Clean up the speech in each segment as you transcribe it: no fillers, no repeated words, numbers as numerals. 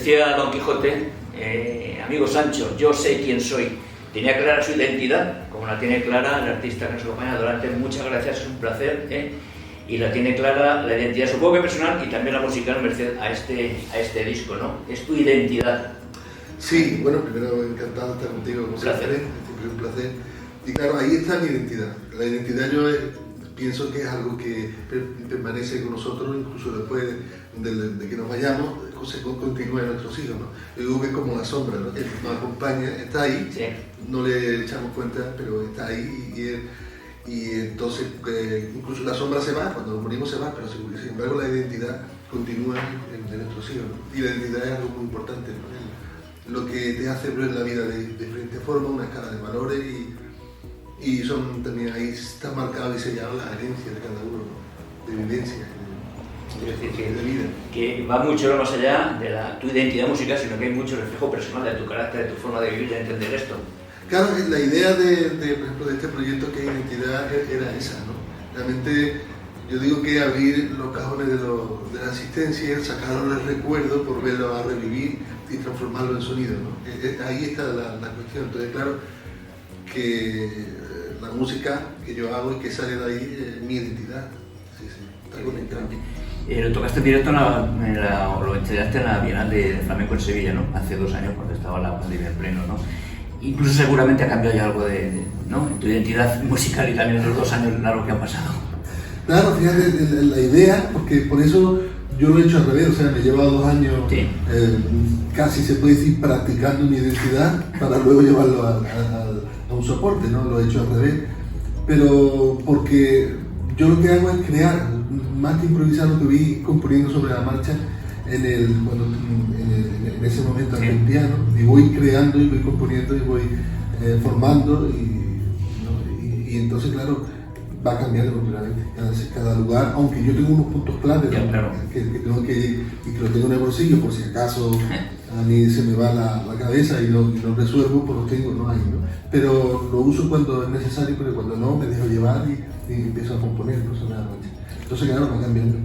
Decía Don Quijote, amigo Sancho, yo sé quién soy. Tenía clara su identidad, como la tiene clara el artista que nos acompaña durante. Muchas gracias, es un placer. Y la tiene clara la identidad, supongo que personal, y también la musical, merced a este disco, ¿no? Es tu identidad. Sí, bueno, primero encantado de estar contigo, como siempre, siempre un placer. Y claro, ahí está mi identidad. La identidad yo pienso que es algo que permanece con nosotros, incluso después de que nos vayamos, se continúa en nuestros hijos, ¿no? Yo digo que es como la sombra, ¿no? Él nos acompaña, está ahí, sí. No le echamos cuenta, pero está ahí y entonces incluso la sombra se va, cuando nos morimos se va, pero sin embargo la identidad continúa en nuestros hijos, ¿no? Y la identidad es algo muy importante, ¿no? Lo que te hace ver la vida de diferentes formas, una escala de valores y son también ahí está marcado y sellado las herencias de cada uno, ¿no? De vivencia, de vida. Que va mucho más allá de tu identidad musical, sino que hay mucho reflejo personal de tu carácter, de tu forma de vivir, de entender esto. Claro, la idea por ejemplo, de este proyecto que es identidad era esa, ¿no? Realmente yo digo que abrir los cajones de la asistencia, sacarlo del recuerdo, volverlo a revivir y transformarlo en sonido, ¿no? Ahí está la cuestión. Entonces, claro, que la música que yo hago y que sale de ahí es mi identidad. Sí, está conectado. Lo tocaste en directo lo estrenaste en la Bienal de Flamenco en Sevilla, ¿no? Hace 2 años, cuando estaba la pandemia en pleno, ¿no? Incluso seguramente ha cambiado ya algo ¿no? En tu identidad musical y también en los 2 años largos que han pasado. Claro, fíjate, la idea, porque por eso yo lo he hecho al revés, o sea, me he llevado 2 años, sí. Casi se puede decir practicando mi identidad para luego llevarlo a un soporte, ¿no? Lo he hecho al revés, pero porque yo lo que hago es crear, más que improvisar, lo que vi componiendo sobre la marcha en ese momento, sí. En el piano, y voy creando y voy componiendo y voy formando y entonces, claro, va cambiando completamente cada lugar, aunque yo tengo unos puntos claves, ¿no? Claro. que tengo que y que lo tengo en el bolsillo por si acaso a mí se me va la cabeza y no resuelvo, pues los tengo, no hay, ¿no? Pero lo uso cuando es necesario, pero cuando no, me dejo llevar y empiezo a componer, ¿no? Sobre la noche. Entonces, claro, va cambiando.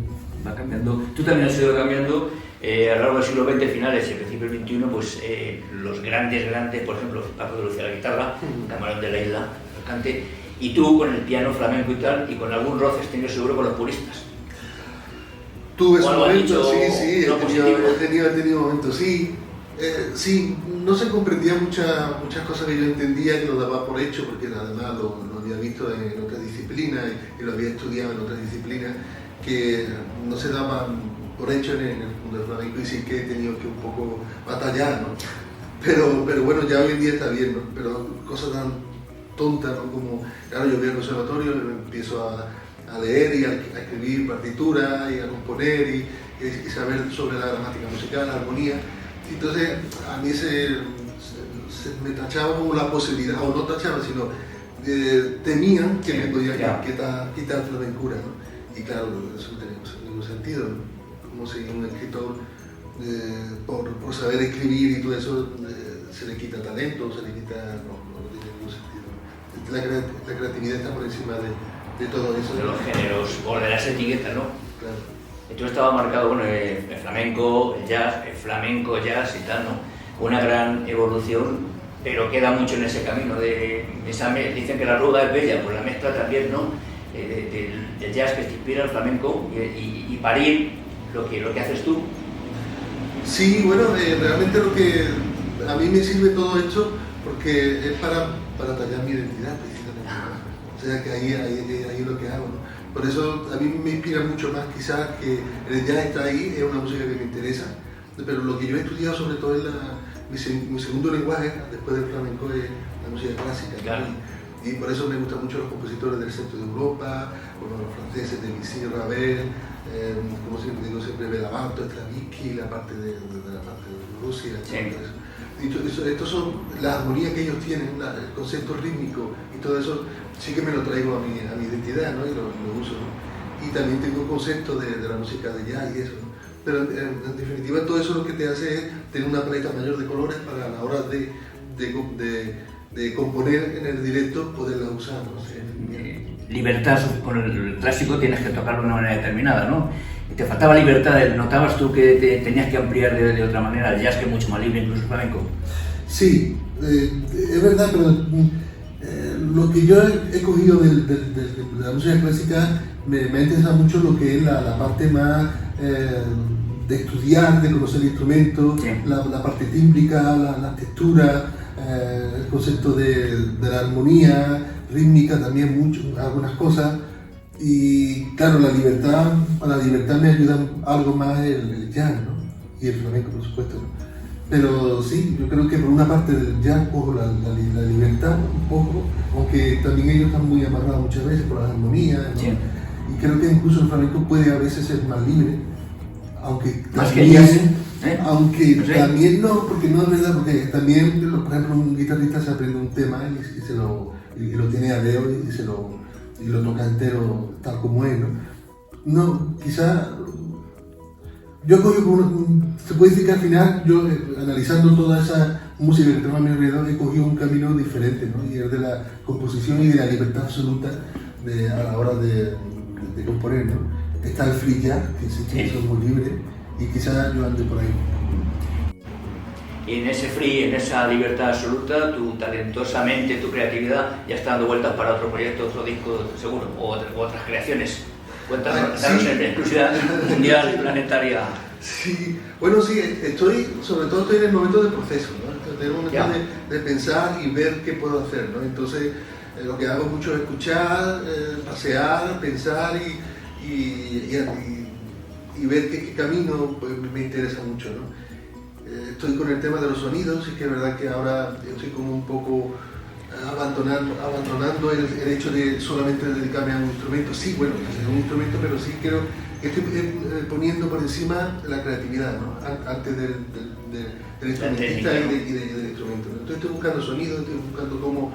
Va cambiando. Tú también has ido cambiando a lo largo del siglo XX, finales y principios del XXI, pues los grandes, por ejemplo, Paco de Lucía la guitarra, Camarón de la Isla, el cante, y tú con el piano flamenco y tal, y con algún roce tenido seguro con los puristas. Tuve esos momentos, sí, he tenido momentos, sí. Sí, no se comprendía muchas cosas que yo entendía, que lo daba por hecho, porque además lo había visto en otras disciplinas y lo había estudiado en otras disciplinas, que no se daban por hecho en el mundo del flamenco y sí que he tenido que un poco batallar, ¿no? Pero bueno, ya hoy en día está bien, ¿no? Pero cosas tan tontas, ¿no? Como, claro, yo voy al conservatorio, empiezo a leer y a escribir partituras y a componer y saber sobre la gramática musical, la armonía. Entonces a mí se me tachaba como la posibilidad, o no tachaba, sino temían que me podía quitar flamencura, ¿no? Y claro, eso no tiene ningún sentido, ¿no? Como si un escritor por saber escribir y todo eso se le quita talento, se le quita, no tiene ningún sentido. La creatividad está por encima de todo eso. De los géneros o de las etiquetas, ¿no? Claro. Entonces estaba marcado, bueno, el flamenco, el jazz y tal, ¿no? Una gran evolución, pero queda mucho en ese camino dicen que la ruda es bella, pues la mezcla también, ¿no? Del jazz que te inspira el flamenco y parir lo que haces tú. Sí, bueno, realmente lo que a mí me sirve todo esto porque es para tallar mi identidad, precisamente. O sea que ahí es lo que hago, ¿no? Por eso a mí me inspira mucho más quizás que el jazz está ahí, es una música que me interesa, pero lo que yo he estudiado sobre todo es mi segundo lenguaje, después del flamenco, es la música clásica. Claro. Y por eso me gustan mucho los compositores del centro de Europa, como los franceses, Debussy, Ravel, como siempre digo, Belabarto, Stravinsky, la parte de Rusia, sí. Estos son las armonías que ellos tienen, el concepto rítmico y todo eso, sí que me lo traigo a mi identidad, ¿no? Y lo uso, ¿no? Y también tengo conceptos de la música de jazz y eso, ¿no? Pero en definitiva todo eso lo que te hace es tener una paleta mayor de colores para la hora de de componer en el directo, poderla usar, ¿no? Sí. Libertad, con el clásico tienes que tocarlo de una manera determinada, ¿no? Y te faltaba libertad, ¿notabas tú que tenías que ampliar de otra manera? El jazz, que es mucho más libre, incluso el flamenco. Sí, es verdad, pero lo que yo he cogido de la música clásica me ha interesado mucho lo que es la parte más de estudiar, de conocer el instrumento, sí. la parte tímbrica, la textura, el concepto de la armonía rítmica también, algunas cosas. Y claro, a la libertad me ayuda algo más el jazz, ¿no? Y el flamenco, por supuesto, ¿no? Pero sí, yo creo que por una parte del jazz cojo la libertad un poco, aunque también ellos están muy amarrados muchas veces por las armonías, ¿no? Sí. Y creo que incluso el flamenco puede a veces ser más libre, aunque más también, que aunque no sé. También no, porque no es verdad, porque también, por ejemplo, un guitarrista se aprende un tema y lo tiene a dedo y lo toca entero tal como es, ¿no? No, quizá yo se puede decir que al final yo, analizando toda esa música que tengo a mi alrededor, he cogido un camino diferente, ¿no? Y es de la composición y de la libertad absoluta a la hora de componer, ¿no? Está el free jazz, que sí que son muy libres, y quizás yo ande por ahí. Y en ese free, en esa libertad absoluta, tu talentosamente, tu creatividad ya está dando vueltas para otro proyecto, otro disco seguro, o otras creaciones. Cuéntanos, danos en exclusividad mundial, planetaria. Sí, bueno, sí, sobre todo estoy en el momento del proceso, ¿no? Tengo un momento de pensar y ver qué puedo hacer, ¿no? Entonces, lo que hago mucho es escuchar, pasear, pensar y ver qué camino pues, me interesa mucho, ¿no? Estoy con el tema de los sonidos, y que es verdad que ahora estoy como un poco abandonando el hecho de solamente dedicarme a un instrumento. Sí, bueno, es un instrumento, pero sí creo que estoy poniendo por encima la creatividad, ¿no? Antes del instrumentista y del instrumento. Entonces estoy buscando sonidos, estoy buscando cómo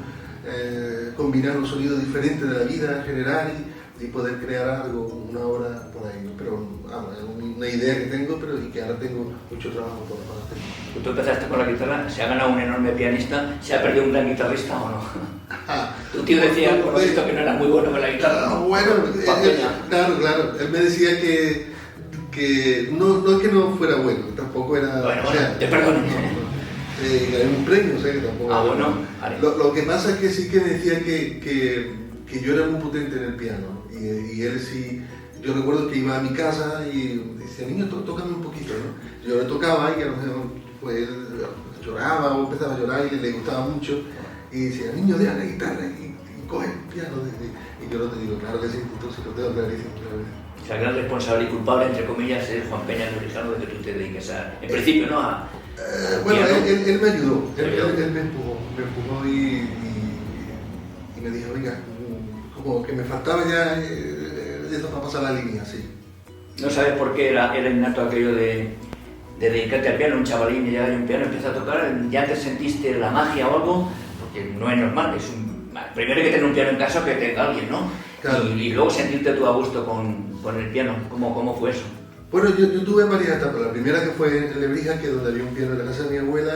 combinar los sonidos diferentes de la vida, generar y poder crear algo, una obra por ahí, ¿no? Pero es una idea que tengo, pero y que ahora tengo mucho trabajo por hacer. Tú empezaste con la guitarra, se ha ganado un enorme pianista, ¿se ha perdido un gran guitarrista o no? Tu tío decía por esto que no era muy bueno con la guitarra, ¿no? Bueno, claro, él me decía que no es que no fuera bueno, tampoco era... Bueno, te perdono. Gané un premio, o sea que tampoco... Bueno. Lo que pasa es que sí que me decía que yo era muy potente en el piano, y él sí... Yo recuerdo que iba a mi casa y decía, niño, tócame un poquito, ¿no? Yo le tocaba y a lo mejor pues, él lloraba o empezaba a llorar y le gustaba mucho, y decía, niño, deja la guitarra y coge el piano. Y yo no te digo, claro que sí, entonces lo tengo clarísimo. O sea, gran responsable y culpable, entre comillas, es Juan Peña Lorijano, de que tú te dediques en principio, ¿no? Bueno, él me ayudó, él me empujó y me dijo, venga, como que me faltaba ya eso para pasar la línea, sí. ¿No sabes por qué era innato aquello de dedicarte al piano? Un chavalín y ya hay un piano, empieza a tocar, ¿ya antes sentiste la magia o algo? Porque no es normal, primero hay que tener un piano en casa que tenga alguien, ¿no? Claro. Y luego sentirte tú a gusto con el piano, ¿cómo fue eso? Bueno, yo tuve varias etapas. La primera que fue en Lebrija, que donde había un piano en la casa de mi abuela,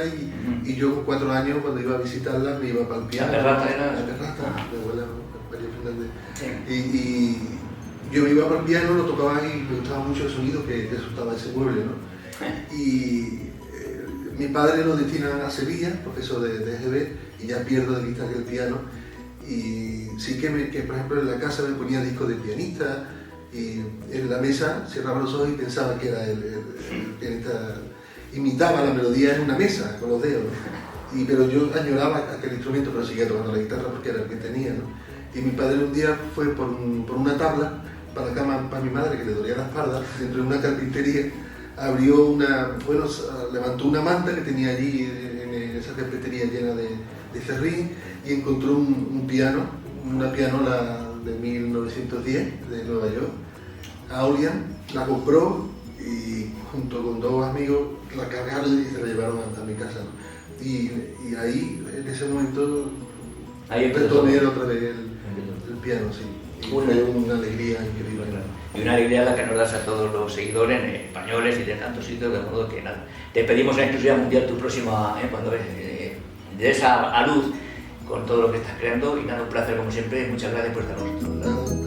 y yo con 4 años, cuando iba a visitarla, me iba para el piano. ¿La Perrata era? La Perrata, mi abuela María Fernández. Sí. Y yo me iba para el piano, lo tocaba y me gustaba mucho el sonido que resultaba ese mueble, ¿no? Y mi padre lo destina a Sevilla, profesor de EGB, y ya pierdo de vista el piano. Y sí que por ejemplo, en la casa me ponía discos de pianista, y en la mesa cerraba los ojos y pensaba que era el pianista, imitaba la melodía en una mesa con los dedos, ¿no? Pero yo añoraba aquel instrumento, pero seguía tocando la guitarra porque era el que tenía, ¿no? Y mi padre un día fue por una tabla para la cama para mi madre, que le dolía la espalda, dentro de una carpintería, levantó una manta que tenía allí en esa carpintería llena de ferrín, y encontró una pianola de 1910 de Nueva York, Aulian, la compró y junto con 2 amigos la cargaron y se la llevaron a mi casa, ¿no? Y ahí, en ese momento, retomé otra vez el piano, sí. Y fue una alegría increíble. Y una alegría la que nos das a todos los seguidores españoles y de tantos sitios, de modo que nada. Te pedimos en exclusiva mundial tu próxima, cuando des a luz con todo lo que estás creando y nada, un placer como siempre. Muchas gracias por estar con nosotros.